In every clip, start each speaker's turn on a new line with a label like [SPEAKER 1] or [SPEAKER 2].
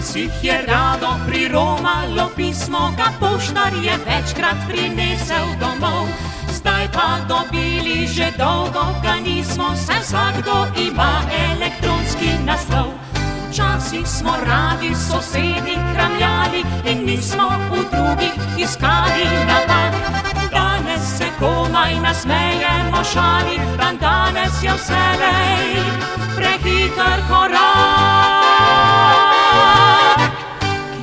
[SPEAKER 1] Včasih je rado priromalo pismo, ga poštar je večkrat prinesel domov. Zdaj pa dobili že dolgo ga nismo, saj vsakdo ima elektronski naslov. Včasih smo radi sosedi kramljali in nismo v drugih iskali napak. Danes se komaj nasmejemo šali, danes je vselej prehiter korak.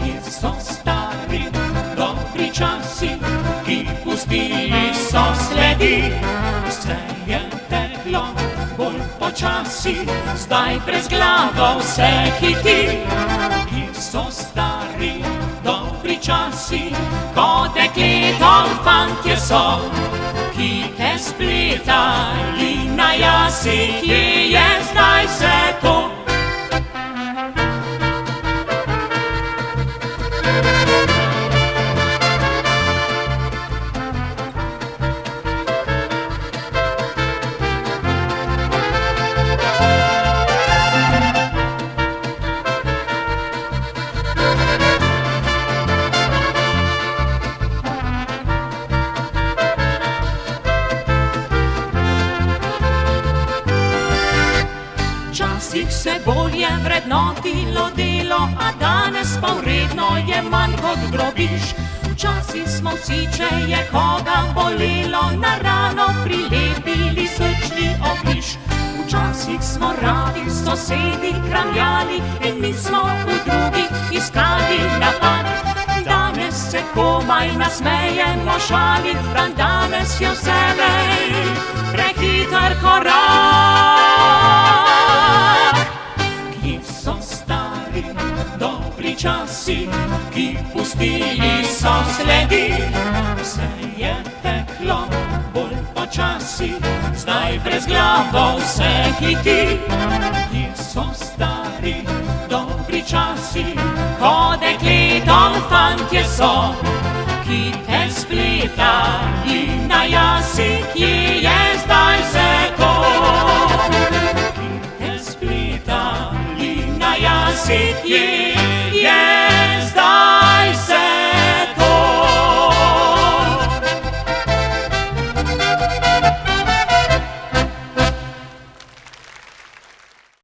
[SPEAKER 1] Kje so stari dobri časi, ki pustili so sledi? Vse je teklo bolj počasi, zdaj brezglavo vse hiti. Kje so stari dobri časi, ko dekletom fantje so, ki te spletali na jasi? Kje je zdaj vse to? Včasih se bolje vrednotilo delo, a danes pa vredno je manj kot drobiž. Včasih smo vsi, če je koga bolelo, na rano prilepili srčni obliž. Včasih smo radi sosedi kramljali in nismo v drugih iskali napak. Danes se komaj nasmejemo šali, danes je vselej prehiter korak. Dobri časi, ki pustili so sledi, vse je teklo bolj počasi, zdaj brezglavo vse hiti. Kje so stari dobri časi, ko dekletom fantje so, ki te spletali na jasi? Kje je zdaj vse to? Ki te spletali na jasi? Kje